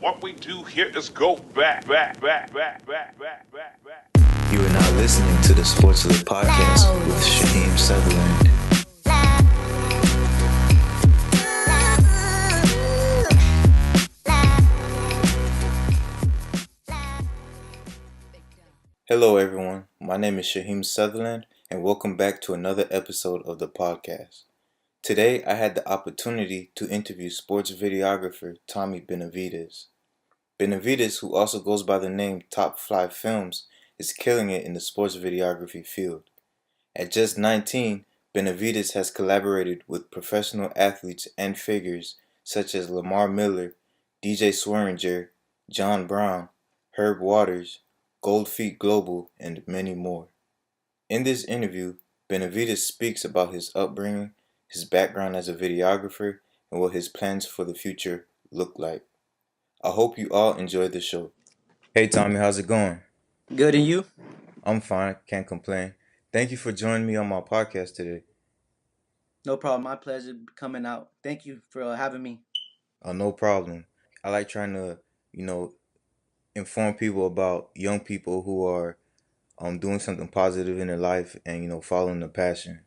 What we do here is go back. You are now listening to the Sports of the Podcast with Shaheem Sutherland. Hello, everyone. My name is Shaheem Sutherland, and welcome back to another episode of the podcast. Today, I had the opportunity to interview sports videographer Tommy Benavides. Benavides, who also goes by the name Top Fly Films, is killing it in the sports videography field. At just 19, Benavides has collaborated with professional athletes and figures such as Lamar Miller, DJ Swearinger, John Brown, Herb Waters, Goldfeet Global, and many more. In this interview, Benavides speaks about his upbringing, his background as a videographer, and what his plans for the future look like. I hope you all enjoyed the show. Hey Tommy, how's it going? Good, and you? I'm fine, can't complain. Thank you for joining me on my podcast today. No problem. My pleasure coming out. Thank you for having me. No problem. I like trying to, inform people about young people who are doing something positive in their life and following their passion.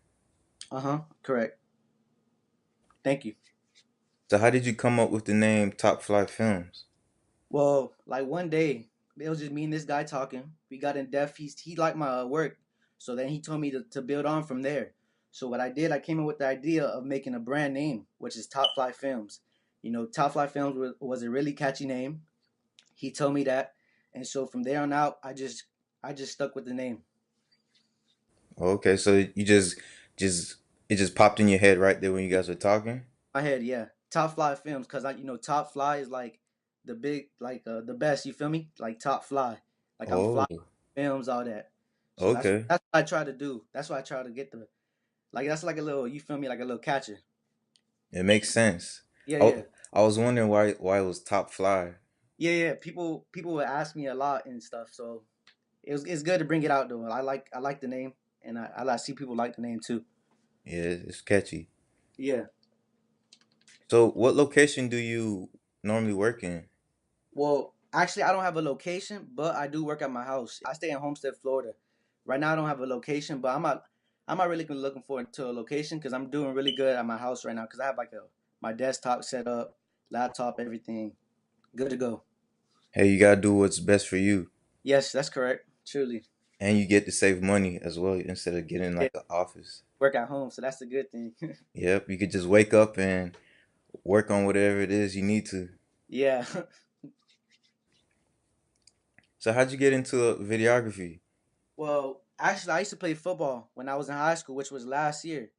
Correct. Thank you. So how did you come up with the name Top Flight Films? Well, like one day, it was just me and this guy talking. We got in depth. He liked my work, so then he told me to build on from there. So what I did, I came up with the idea of making a brand name, which is Top Fly Films. Top Fly Films was a really catchy name. He told me that, and so from there on out, I just stuck with the name. Okay, so you just it just popped in your head right there when you guys were talking. My head, yeah. Top Fly Films, cause Top Fly is like the big, like the best. You feel me? Like Top Fly, like I'm Oh, fly films, all that. So that's okay. that's what I try to do. That's why I try to get that's like a little. You feel me? Like a little catcher. It makes sense. Yeah, I, yeah, I was wondering why it was Top Fly. yeah, yeah. People would ask me a lot and stuff. So it's good to bring it out though. I like the name, and I see people like the name too. Yeah, it's catchy. Yeah. So what location do you normally work in? Well, actually, I don't have a location, but I do work at my house. I stay in Homestead, Florida. Right now, I don't have a location, but I'm not really looking forward to a location because I'm doing really good at my house right now because I have like my desktop set up, laptop, everything, good to go. Hey, you gotta do what's best for you. Yes, that's correct. Truly, And you get to save money as well instead of getting yeah, like an office. work at home, so that's the good thing. Yep, you could just wake up and work on whatever it is you need to. Yeah. So how'd you get into videography? Well, actually, I used to play football when I was in high school, which was last year.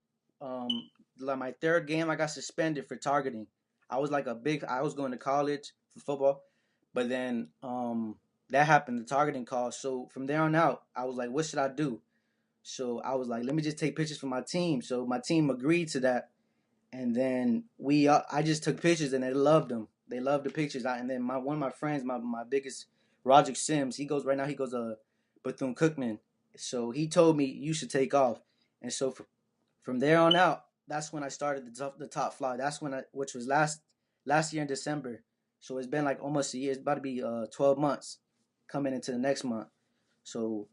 Like my third game, I got suspended for targeting. I was going to college for football, but then that happened, the targeting call. So from there on out, I was like, what should I do? So I was like, let me just take pictures for my team. So my team agreed to that, and then I just took pictures and they loved them. They loved the pictures. And then one of my friends, my biggest, Roger Sims, he goes right now. He goes Bethune Cookman. So he told me you should take off, and so from there on out, that's when I started the top fly. That's when which was last year in December. So it's been like almost a year. It's about to be 12 months coming into the next month. So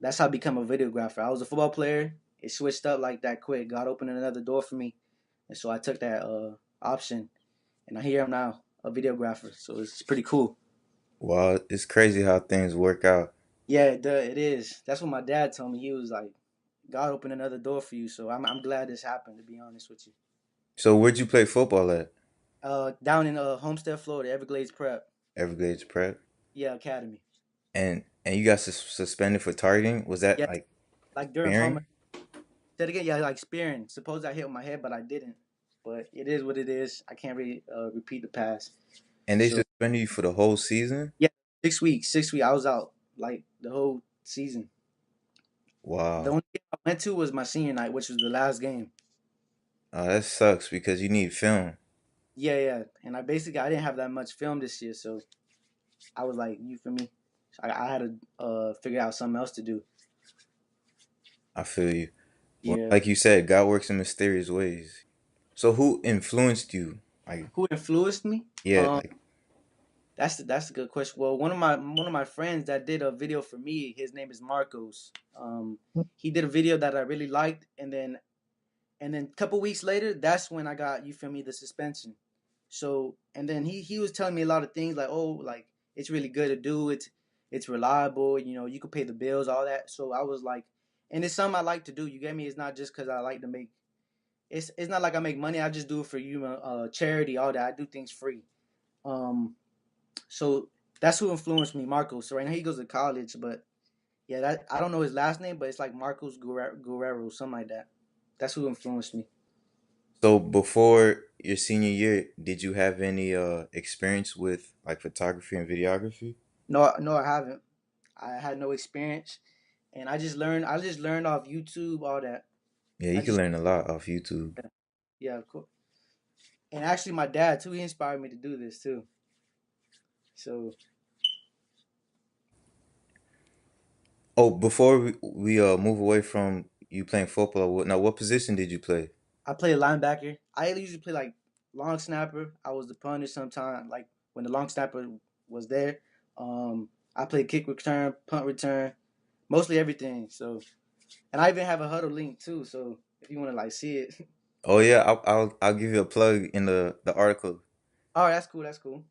that's how I become a videographer. I was a football player. It switched up like that quick. God opened another door for me, and so I took that option, and I here I'm now a videographer. So it's pretty cool. Wow, it's crazy how things work out. Yeah, it is. That's what my dad told me. He was like, God opened another door for you. So I'm glad this happened. To be honest with you. So where'd you play football at? Down in Homestead, Florida, Everglades Prep. Everglades Prep. Yeah, Academy. And you got suspended for targeting? Was that Yeah, like like during summer. sparing? Said again, yeah, like spearing. Suppose I hit with my head, but I didn't. But it is what it is. I can't really repeat the past. And they So suspended you for the whole season? yeah, 6 weeks. 6 weeks. I was out like the whole season. The Wow. only game I went to was my senior night, which was the last game. That sucks because you need film. Yeah, yeah. And I didn't have that much film this year, so I was like, you for me. I had to figure out something else to do. I feel you. Well, Yeah. like you said, God works in mysterious ways. So who influenced you? Like, Who influenced me? yeah, Um, like That's a good question. Well, one of my friends that did a video for me, his name is Marcos. He did a video that I really liked, and then a couple weeks later, that's when I got, you feel me, the suspension. So and then he was telling me a lot of things like, oh, like it's really good to do. It's reliable. You could pay the bills, all that. So I was like, and it's something I like to do. You get me? It's not just because I like to make. It's not like I make money. I just do it for charity, all that. I do things free. Um, so that's who influenced me, Marcos. So right now he goes to college, but yeah, that I don't know his last name, but it's like Marcos Guerrero, something like that. That's who influenced me. So before your senior year, did you have any experience with like photography and videography? No, no, I haven't. I had no experience, and I just learned. I just learned off YouTube, all that. Yeah, I you can just learn a lot off YouTube. Yeah, of course. And actually, my dad too. He inspired me to do this too. So Oh, before we move away from you playing football, now what position did you play? I play a linebacker. I usually play like long snapper. I was the punter sometimes. Like when the long snapper was there, I played kick return, punt return, mostly everything. So, and I even have a huddle link too. So if you want to like see it, Oh yeah, I'll give you a plug in the article. oh, that's cool. That's cool.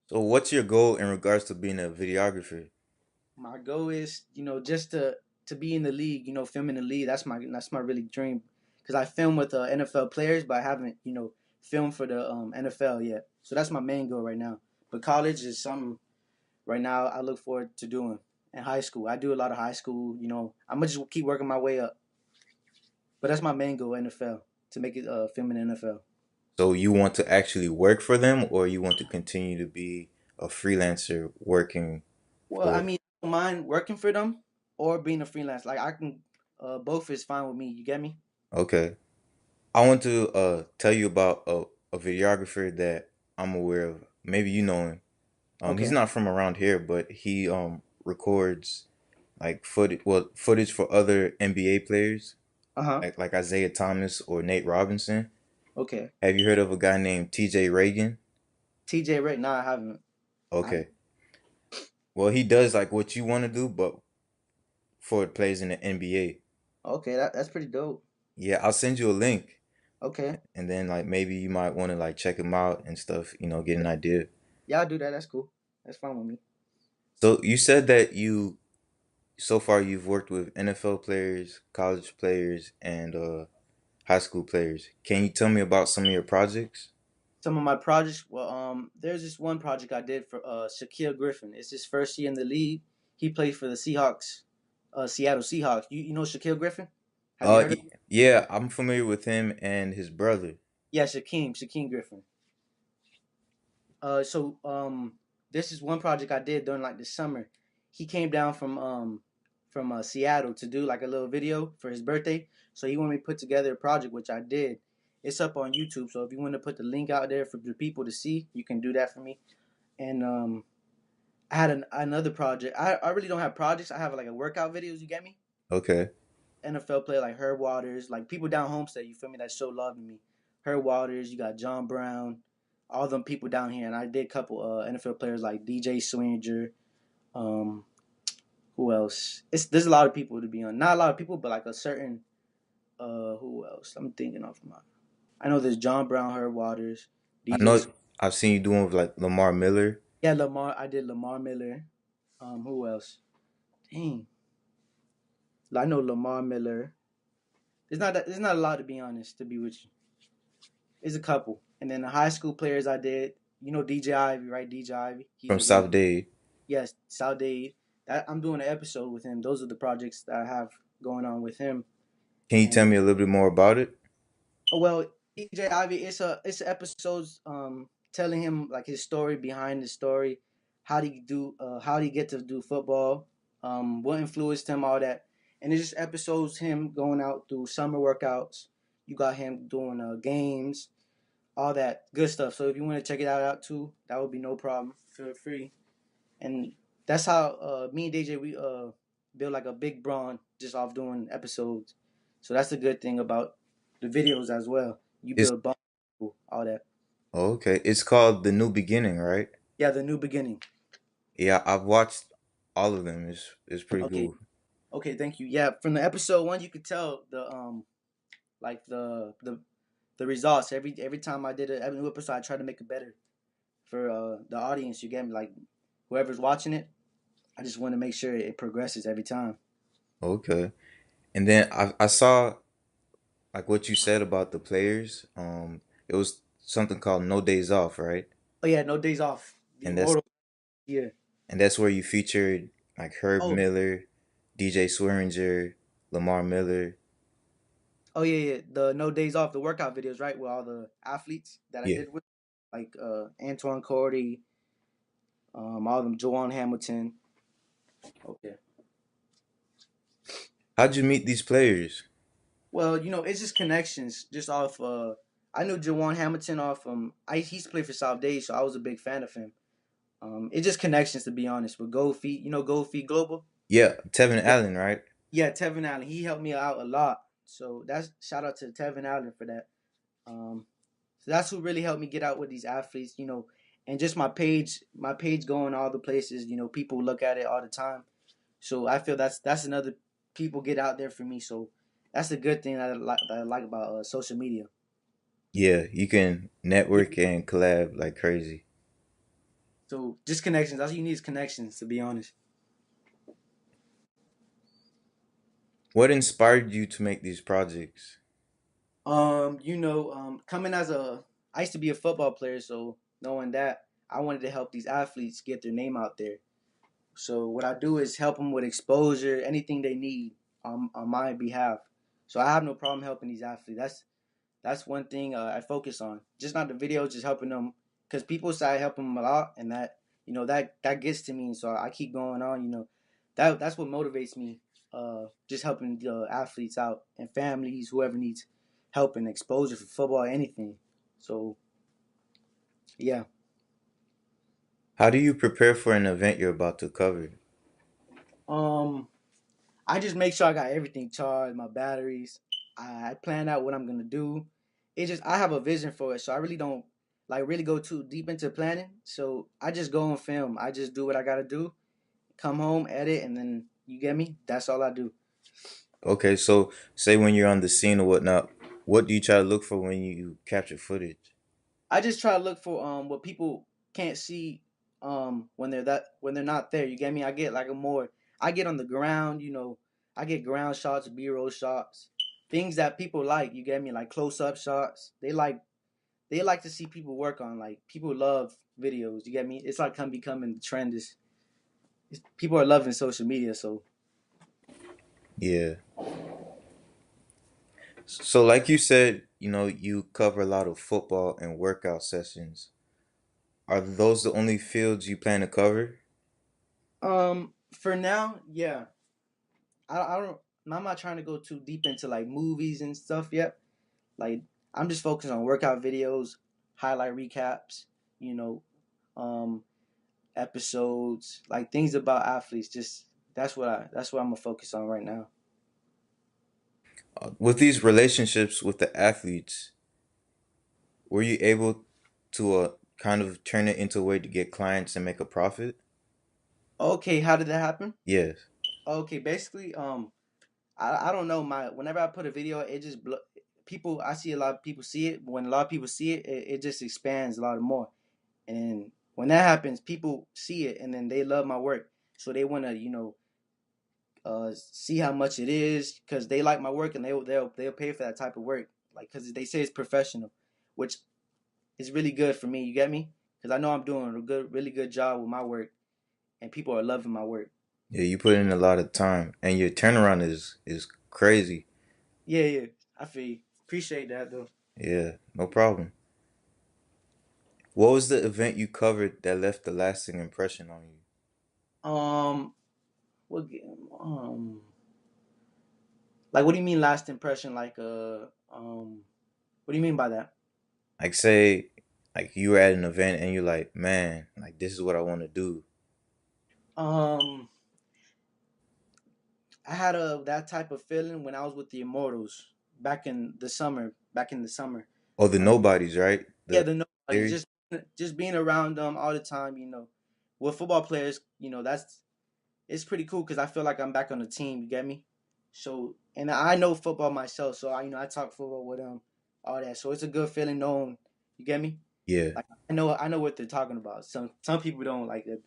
So what's your goal in regards to being a videographer? My goal is, just to be in the league. Film in the league. That's my really dream. Because I film with NFL players, but I haven't, filmed for the NFL yet. So that's my main goal right now. But college is something right now I look forward to doing. In high school, I do a lot of high school. I'm gonna just keep working my way up. But that's my main goal, NFL, to make it film in the NFL. So you want to actually work for them, or you want to continue to be a freelancer working Well, I for? mean, I don't mind working for them or being a freelance. Like I can, both is fine with me. You get me? Okay. I want to tell you about a videographer that I'm aware of. Maybe you know him. He's Okay. not from around here, but he records like footage for other NBA players, Uh huh. like Isaiah Thomas or Nate Robinson. Okay. Have you heard of a guy named TJ Reagan? TJ Ray? No, I haven't. I haven't. Okay. Well, he does like what you want to do, but for players in the NBA. Okay, that's pretty dope. Yeah, I'll send you a link, Okay. and then like maybe you might want to like check him out and stuff. Get an idea. Yeah, I'll do that. That's cool. That's fine with me. So you said that you so far you've worked with NFL players, college players, and high school players. Can you tell me about some of your projects? Some of my projects. Well, there's this one project I did for Shaquille Griffin. It's his first year in the league. He played for the Seahawks, Seattle Seahawks. You know Shaquille Griffin? Have you heard of him? Yeah, I'm familiar with him and his brother. Yeah, Shaquille Griffin. So this is one project I did during like the summer. He came down from Seattle to do like a little video for his birthday. So he wanted me to put together a project, which I did. It's up on YouTube. So if you want to put the link out there for the people to see, you can do that for me. And I had another project. I really don't have projects. I have like a workout videos. You get me? Okay. NFL player like Herb Waters, like people down Homestead, you feel me, that show love to me. Herb Waters, you got John Brown, all them people down here, and I did a couple NFL players like DJ Swinger. Um, who else? There's a lot of people to be on. Not a lot of people, but like a certain who else? I'm thinking of my. I know there's John Brown, Herb Waters, I DJ. know I've seen you doing with like Lamar Miller. Yeah, Lamar. I did Lamar Miller. Who else? Dang, I know Lamar Miller. There's not a lot to be honest. To be with you. Is a couple. And then the high school players I did, DJ Ivy, right? DJ Ivy. He's From a really South Dade. yes, South Dade. That I'm doing an episode with him. Those are the projects that I have going on with him. Can you And tell me a little bit more about it? well, DJ Ivy, it's episodes telling him like his story behind the story, how did he get to do football, what influenced him, all that. And it's just episodes him going out through summer workouts. You got him doing games, all that good stuff. So if you want to check it out too, that would be no problem. Feel free. And that's how me and DJ we build like a big brawn just off doing episodes. So that's the good thing about the videos as well. You It's build bond, all that. okay. It's called The New Beginning, right? Yeah, the new beginning. Yeah, I've watched all of them. It's pretty Okay. cool. Okay, thank you. Yeah, from the episode one, you could tell the like the results. Every time I did every new episode, I tried to make it better for the audience. You get me? Like whoever's watching it, I just want to make sure it progresses every time. Okay. And then I saw like what you said about the players. It was something called No Days Off, right? Oh yeah, no days off. The And that's immortal. Yeah. and that's where you featured like Herb Oh. Miller, DJ Swearinger, Lamar Miller. Oh yeah, yeah. The no days off, the workout videos, right? With all the athletes that I Yeah. did with, like Antoine Cordy, all of them, Jawan Hamilton. Okay. How'd you meet these players? Well, it's just connections, just off. I knew Jawan Hamilton off. He used to play for South Days, so I was a big fan of him. It's just connections, to be honest. With Gold Feet, Gold Feet Global. Yeah, Tevin Yeah, Allen, right? yeah. Tevin Allen, he helped me out a lot. So that's shout out to Tevin Allen for that. So that's who really helped me get out with these athletes. And just my page going all the places. People look at it all the time. So I feel that's another people get out there for me. So that's a good thing that I like about social media. Yeah, you can Yeah. network and collab like crazy. So just connections. That's all you need is connections. To be honest. What inspired you to make these projects? Coming I used to be a football player, so knowing that, I wanted to help these athletes get their name out there. So what I do is help them with exposure, anything they need on my behalf. So I have no problem helping these athletes. That's one thing I focus on. Just not the videos, just helping them, because people say I help them a lot, and that gets to me. So I keep going on. That's what motivates me. Just helping the athletes out and families, whoever needs help and exposure for football, anything. So yeah. How do you prepare for an event you're about to cover? Um, I just make sure I got everything charged, my batteries. I plan out what I'm gonna do. I have a vision for it, so I really don't like really go too deep into planning. So I just go and film. I just do what I gotta do, come home, edit, and then you get me. That's all I do. Okay, so say when you're on the scene or whatnot, what do you try to look for when you capture footage? I just try to look for what people can't see when they're not there. You get me? I get on the ground, I get ground shots, B-roll shots, things that people like, you get me? Like close up shots. They like to see people work on, like people love videos, you get me? It's like becoming the trend people are loving social media, so Yeah. So like you said, you cover a lot of football and workout sessions. Are those the only fields you plan to cover? for now, yeah. I don't I'm not trying to go too deep into like movies and stuff yet. Like I'm just focused on workout videos, highlight recaps, you know, um, episodes, like things about athletes. Just that's what I'm gonna focus on right now. With these relationships with the athletes, were you able to kind of turn it into a way to get clients and make a profit? Okay, how did that happen? Yes. Okay, basically, I don't know, my whenever I put a video, people. I see a lot of people see it. But when a lot of people see it, it just expands a lot more. And when that happens, people see it and then they love my work, so they want to see how much it is because they like my work and they'll pay for that type of work, like because they say it's professional, which is really good for me. You get me? Because I know I'm doing really good job with my work, and people are loving my work. Yeah, you put in a lot of time and your turnaround is crazy. Yeah, yeah. I feel you. Appreciate that though. Yeah, no problem. What was the event you covered that left a lasting impression on you? Um, what like what do you mean last impression? Like what do you mean by that? Like say like you were at an event and you're like, man, like this is what I want to do. Um, I had that type of feeling when I was with the Immortals back in the summer. Back in the summer. Or the Um, nobodies, right? yeah, The the nobody just series. just being around them all the time, with football players, that's it's pretty cool because I feel like I'm back on the team. You get me? So, and I know football myself, so I talk football with them, all that. So it's a good feeling knowing. You get me? Yeah. Like I know what they're talking about. Some people don't like it.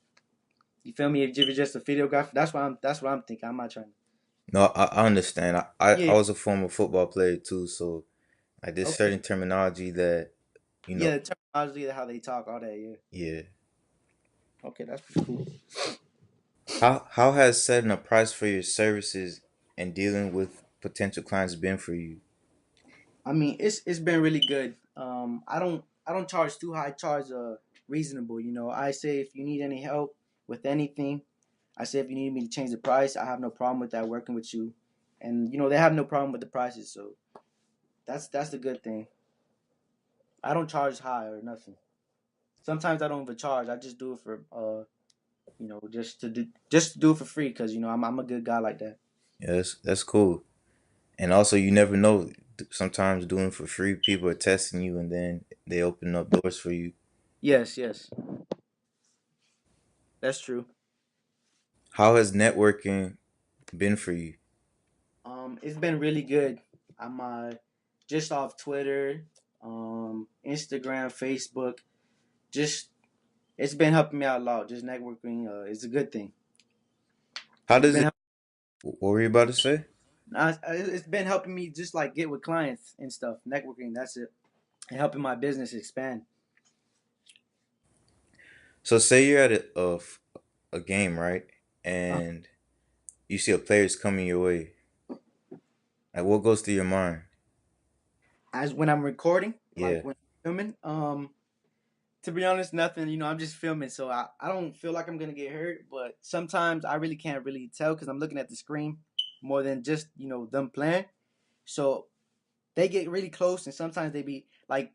You feel me? If you're just a videographer, that's what I'm thinking. I'm not trying. No, I understand. I Yeah. was a former football player too, so like there's Okay. certain terminology that you know. Yeah, the terminology, how they talk, all that. Yeah. Yeah. Okay, that's pretty cool. How has setting a price for your services and dealing with potential clients been for you? I mean, it's been really good. I don't charge too high. I charge reasonable. I say if you need any help with anything, I say if you need me to change the price, I have no problem with that working with you, and they have no problem with the prices. So that's the good thing. I don't charge high or nothing. Sometimes I don't even charge. I just do it for just to do it for free because I'm a good guy like that. Yeah, that's cool. And also, you never know. Sometimes doing for free, people are testing you, and then they open up doors for you. Yes, yes, that's true. How has networking been for you? It's been really good. I'm just off Twitter, Instagram, Facebook. Just it's been helping me out a lot. Just networking is a good thing. How It's does been it? What were you about to say? it's been helping me just like get with clients and stuff. Networking, that's it, and helping my business expand. So, say you're at a game, right? Uh, And you see a player's coming your way. Like, what goes through your mind? as when I'm recording, Yeah. like when I'm filming, to be honest, nothing. I'm just filming, so I don't feel like I'm gonna get hurt. But sometimes I really can't really tell because I'm looking at the screen more than just them playing. So they get really close, and sometimes they be like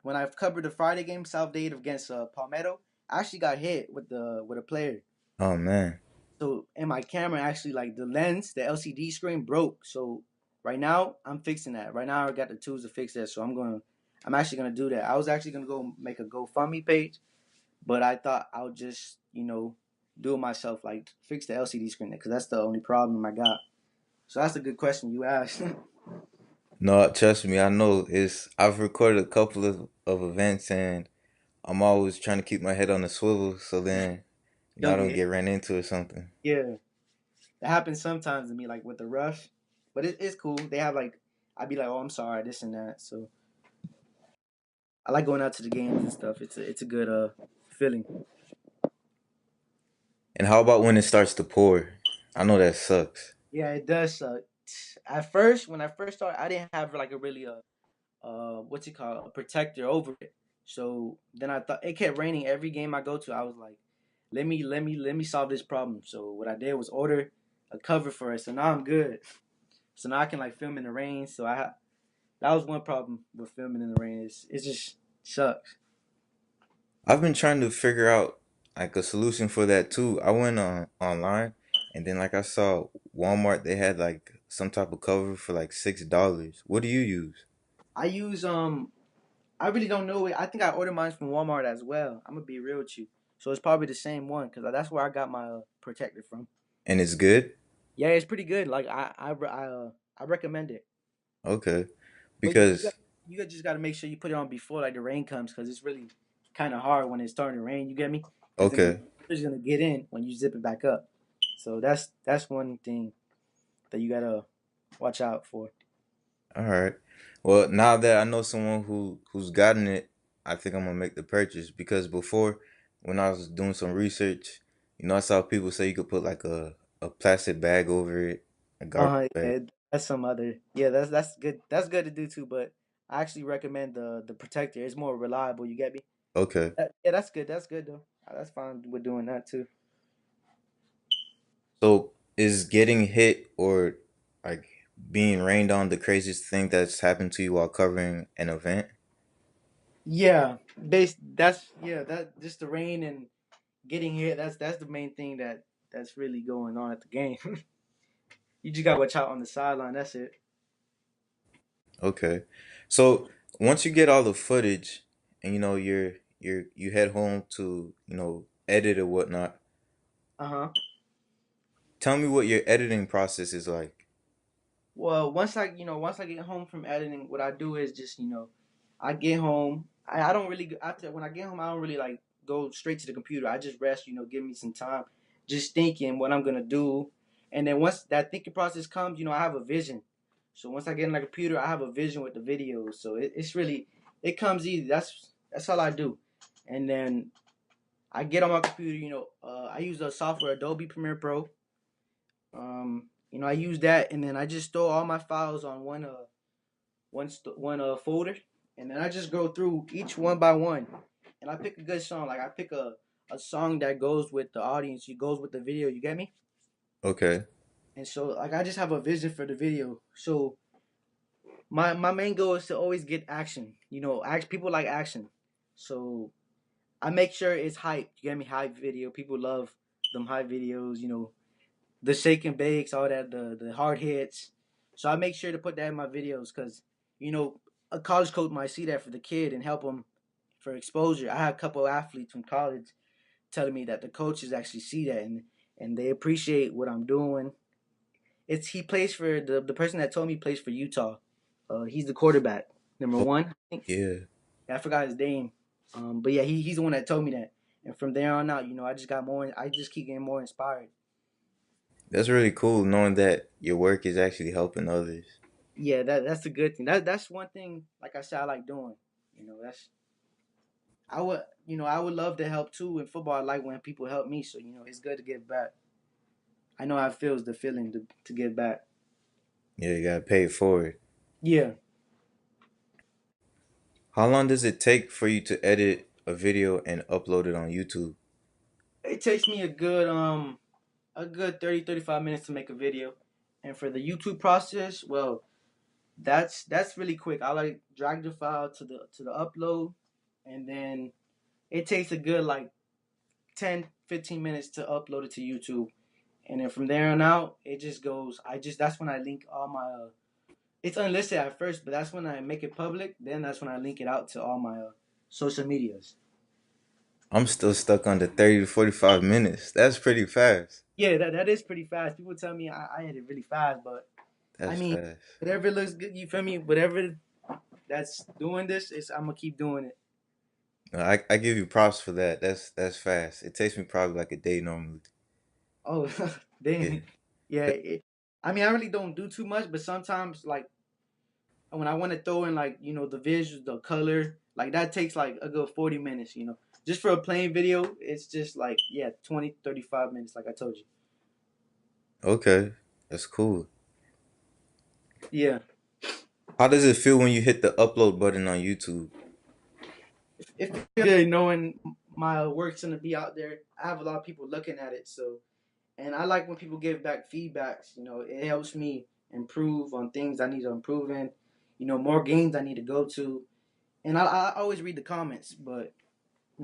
when I've covered the Friday game, South Dade against Palmetto. I actually got hit with a player. Oh man. So and my camera actually like the lens, the LCD screen broke. So right now I'm fixing that. Right now I got the tools to fix that. So I'm actually gonna do that. I was actually gonna go make a GoFundMe page, but I thought I'll just do it myself, like fix the LCD screen because that's the only problem I got. So that's a good question you asked. No, trust me, I know. I've recorded a couple of events, and I'm always trying to keep my head on the swivel, so then I Don't don't get get ran into or something. yeah. That happens sometimes to me, like with the rush, but it's cool. They have like I'd be like, oh, I'm sorry, this and that. So I like going out to the games and stuff. It's a good feeling. And how about when it starts to pour? I know that sucks. Yeah, it does suck. At first, when I first started, I didn't have like a really what's it called, a protector over it. So then I thought it kept raining every game I go to. I was like, let me solve this problem. So what I did was order a cover for it. So now I'm good. So now I can like film in the rain. So that was one problem with filming in the rain. It just sucks. I've been trying to figure out like a solution for that too. I went on online, and then like I saw Walmart, they had like some type of cover for like $6. What do you use? I use I really don't know it. I think I ordered mine from Walmart as well. I'm gonna be real with you. So it's probably the same one because that's where I got my protector from. And it's good? Yeah, it's pretty good. Like I recommend it. Okay. But you got Because just got to make sure you put it on before like the rain comes because it's really kind of hard when it's starting to rain. You get me? Because then the okay. water's gonna get in when you zip it back up. So that's one thing that you gotta watch out for. All right. Well, now that I know someone who's gotten it, I think I'm gonna make the purchase because before, when I was doing some research, I saw people say you could put like a plastic bag over it, a garbage bag. Yeah, that's some other. Yeah, that's good. That's good to do too. But I actually recommend the protector. It's more reliable. You get me? Okay. Yeah, that's good. That's good though. That's fine with doing that too. So is getting hit or like being rained on the craziest thing that's happened to you while covering an event? Yeah, that's yeah, that just the rain and getting hit. That's the main thing that's really going on at the game. You just gotta watch out on the sideline. That's it. Okay. So once you get all the footage and you're you head home to edit or whatnot. Uh-huh. Tell me what your editing process is like. Well, once I get home from editing, what I do is just, I get home. I don't really after when I get home, I don't really like go straight to the computer. I just rest, give me some time, just thinking what I'm gonna do, and then once that thinking process comes, I have a vision. So once I get in the computer, I have a vision with the videos. So it's really it comes easy. That's all I do, and then I get on my computer. I use the software Adobe Premiere Pro. I use that, and then I just store all my files on one folder, and then I just go through each one by one, and I pick a good song. Like I pick a song that goes with the audience, it goes with the video. You get me? Okay. And so like I just have a vision for the video. So my main goal is to always get action. People like action. So I make sure it's hype. You get me? Hype video. People love them hype videos. The shake and bakes, all that, the hard hits. So I make sure to put that in my videos because you know a college coach might see that for the kid and help him for exposure. I had a couple of athletes from college telling me that the coaches actually see that and they appreciate what I'm doing. He plays for the person that told me plays for Utah. He's the quarterback, number Oh, one. I think. yeah. Yeah, I forgot his name. But yeah, he's the one that told me that. And from there on out, I just got more. I just keep getting more inspired. That's really cool knowing that your work is actually helping others. Yeah, that's a good thing. That's one thing. Like I said, I like doing. That's I would love to help too in football. I like when people help me. So it's good to give back. I know how it feels the feeling to give back. Yeah, you gotta pay it forward. Yeah, How long does it take for you to edit a video and upload it on YouTube? it takes me a good 30-35 minutes to make a video, and for the YouTube process, well, that's really quick. I like drag the file to the upload, and then it takes a good like 10-15 minutes to upload it to YouTube. And then from there on out, it just goes. That's when I link all my. It's unlisted at first, but that's when I make it public. Then that's when I link it out to all my social medias. I'm still stuck on the 30 to 45 minutes. That's pretty fast. Yeah, that is pretty fast. People tell me I hit it really fast, but I That's mean, fast. whatever looks good, you feel me? Whatever that's doing this is, I'm gonna keep doing it. No, I give you props for that. That's fast. It takes me probably like a day normally. Oh, Yeah. then yeah. I mean, I really don't do too much, but sometimes like when I want to throw in like the visuals, the color, like that takes like a good 40 minutes. Just for a plain video, it's just like 20-35 minutes, like I told you. Okay. That's cool. Yeah, How does it feel when you hit the upload button on YouTube? it feels good knowing my work's gonna be out there. I have a lot of people looking at it, so and I like when people give back feedbacks. It helps me improve on things I need to improve in. More games I need to go to, and I always read the comments, but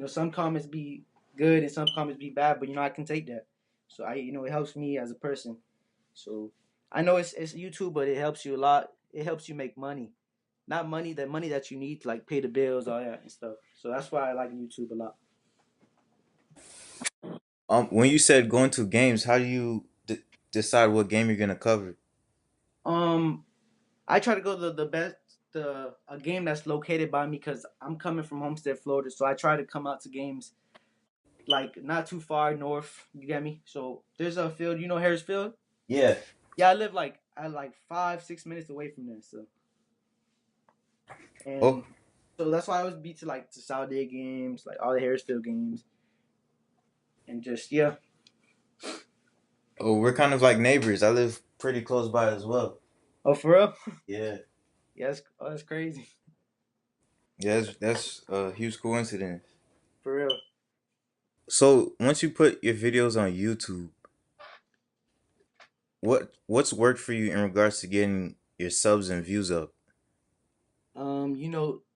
some comments be good and some comments be bad, but I can take that. So it helps me as a person. So I know it's YouTube, but it helps you a lot. It helps you make money, not money that you need to like pay the bills, all that and stuff. So that's why I like YouTube a lot. When you said going to games, how do you decide what game you're gonna cover? Um, I try to go to the best the a game that's located by me because I'm coming from Homestead, Florida. So I try to come out to games like not too far north. You get me? So there's a field, Harris Field. Yeah. Yeah, I live like 5-6 minutes away from there. So Oh, and so that's why I always be to like the Saudi games, like all the Harrisfield games, and just yeah. oh, we're kind of like neighbors. I live pretty close by as well. Oh, for real? Yeah. Yeah, that's crazy. Yeah, that's a huge coincidence. For real. So once you put your videos on YouTube, what's worked for you in regards to getting your subs and views up?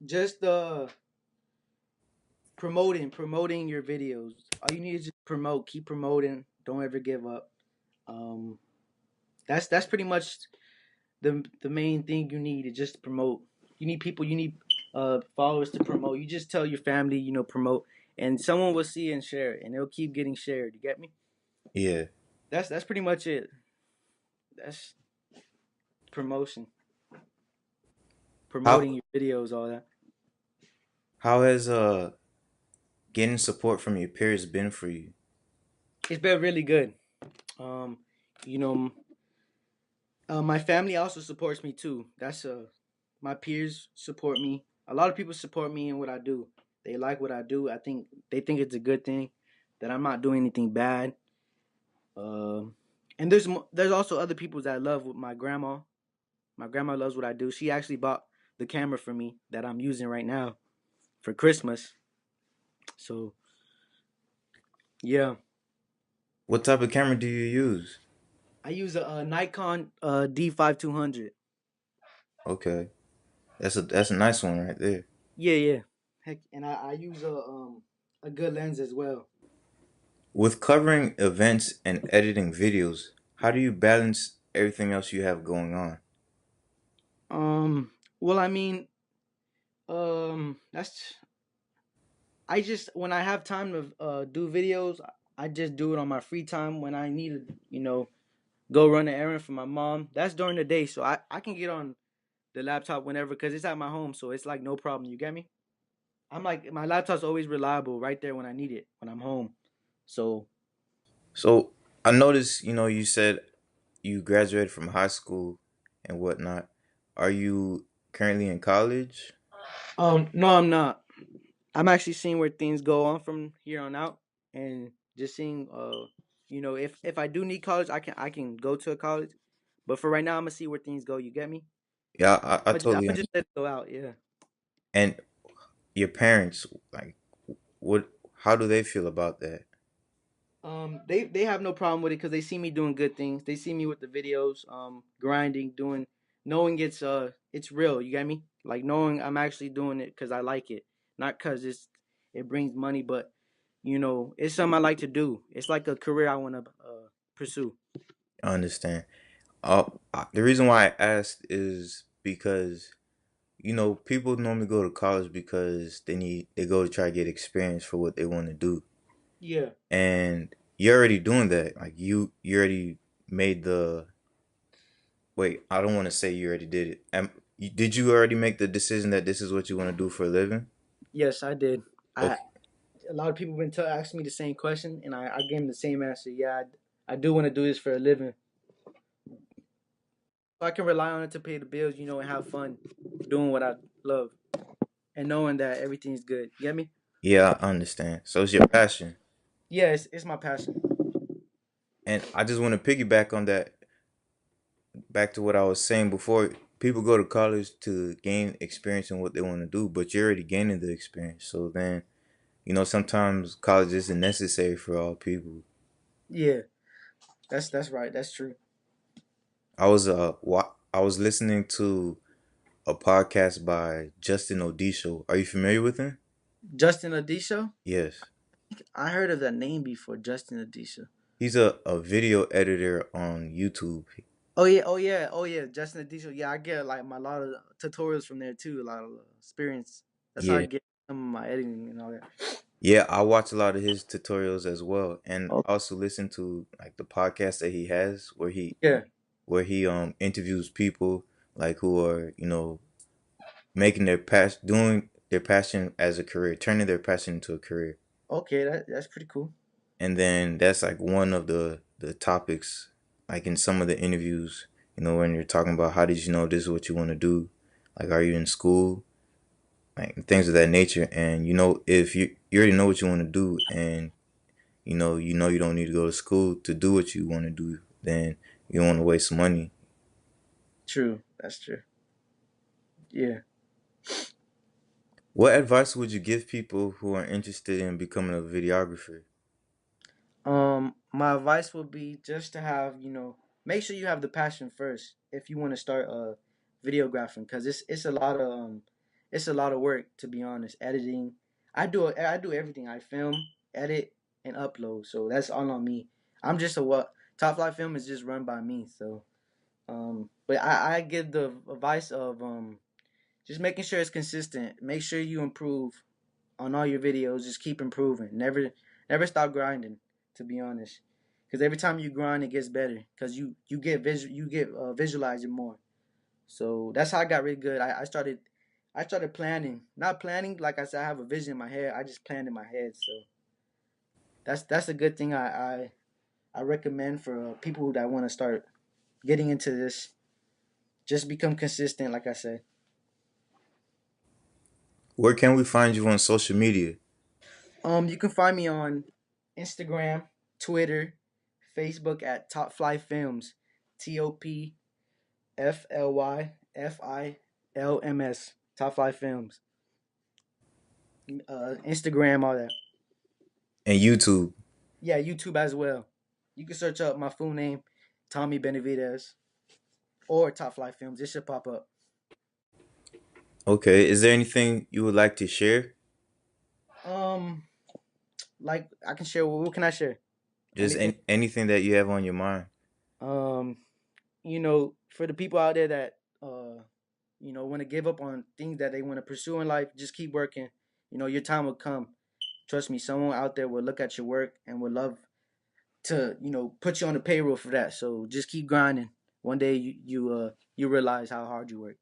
Just promoting your videos. All you need is just promote, keep promoting. Don't ever give up. Um, that's pretty much the main thing you need is just promote. You need people. You need followers to promote. You just tell your family, promote, and someone will see and share it, and it'll keep getting shared. You get me? Yeah. That's pretty much it. That's promotion, How promoting your videos, all that. how has getting support from your peers been for you? It's been really good. Um, you know, my family also supports me too. My peers support me. A lot of people support me in what I do. They like what I do. I think they think it's a good thing that I'm not doing anything bad. And there's also other people that love with my grandma. My grandma loves what I do. She actually bought the camera for me that I'm using right now for Christmas. So yeah, What type of camera do you use? I use a Nikon D5200. Okay. That's a nice one right there. Yeah, yeah. Heck, and I use a good lens as well. With covering events and editing videos, how do you balance everything else you have going on? Um, well, I mean, that's I just when I have time to do videos, I just do it on my free time when I need to, go run an errand for my mom. That's during the day, so I can get on the laptop whenever because it's at my home, so it's like no problem. You get me? I'm like my laptop's always reliable, right there when I need it when I'm home. So So I noticed, you said you graduated from high school and whatnot. Are you currently in college? no, I'm not. I'm actually seeing where things go on from here on out, and just seeing, if I do need college, I can go to a college, but for right now, I'm gonna see where things go. You get me? Yeah, I I'm totally gonna just let it go out. Yeah. and your parents, like, what? How do they feel about that? They have no problem with it because they see me doing good things. They see me with the videos, grinding, knowing it's real. You get me? Like knowing I'm actually doing it because I like it, not because it brings money, but it's something I like to do. It's like a career I want to pursue. I understand. The reason why I asked is because people normally go to college because they go to try to get experience for what they want to do, Yeah. and you're already doing that. Like you already made the wait. I don't want to say you already did it. Did you already make the decision that this is what you want to do for a living? Yes, I did. I Okay. A lot of people been asking me the same question, and I gave them the same answer. Yeah, I do want to do this for a living, so I can rely on it to pay the bills, and have fun doing what I love, and knowing that everything's good. You get me? Yeah, I understand. So it's your passion, Yeah, it's my passion. and I just want to piggyback on that. Back to what I was saying before. People go to college to gain experience in what they want to do, but you're already gaining the experience. So then sometimes college isn't necessary for all people. Yeah, that's right. That's true. I was listening to a podcast by Justin Odisho. Are you familiar with him? Justin Adisha. Yes. I heard of that name before. Justin Adisha. He's a video editor on YouTube. Oh yeah, oh yeah, oh yeah. Justin Adisha. Yeah, I get like my lot of tutorials from there too. A lot of experience. That's how I Yeah. get some of my editing and all that. Yeah, I watch a lot of his tutorials as well, and Oh also listen to like the podcast that he has yeah. where he interviews people like who are making doing their passion as a career, turning their passion into a career. Okay, that's pretty cool. And then that's like one of the topics, like in some of the interviews, when you're talking about how did you know this is what you want to do, like are you in school, like things of that nature. And if you already know what you want to do, and you don't need to go to school to do what you want to do, then you don't want to waste money. True. That's true. Yeah. What advice would you give people who are interested in becoming a videographer? My advice would be just to have, make sure you have the passion first if you want to start videographing, because it's a lot of work, to be honest. Editing, I do everything. I film, edit, and upload. So that's all on me. I'm just a what Top Flight Film is just run by me. So but I give the advice of just making sure it's consistent. Make sure you improve on all your videos. Just keep improving. Never stop grinding. To be honest, because every time you grind, it gets better. Because you get visualizing more. So that's how I got really good. I started planning. Not planning like I said. I have a vision in my head. I just planned in my head. So that's a good thing. I recommend for people that want to start getting into this. Just become consistent, like I said. Where can we find you on social media? You can find me on Instagram, Twitter, Facebook at Top Fly Films, TOPFLYFILMS, Top Fly Films. Instagram, all that. And YouTube. Yeah, YouTube as well. You can search up my full name, Tommy Benavides, or Top Fly Films. It should pop up. Okay, is there anything you would like to share? Um, like I can share. What can I share? Just Anything. anything that you have on your mind. Um, for the people out there that want to give up on things that they want to pursue in life, just keep working. Your time will come. Trust me, someone out there will look at your work and would love to, put you on the payroll for that. So just keep grinding. One day you realize how hard you work.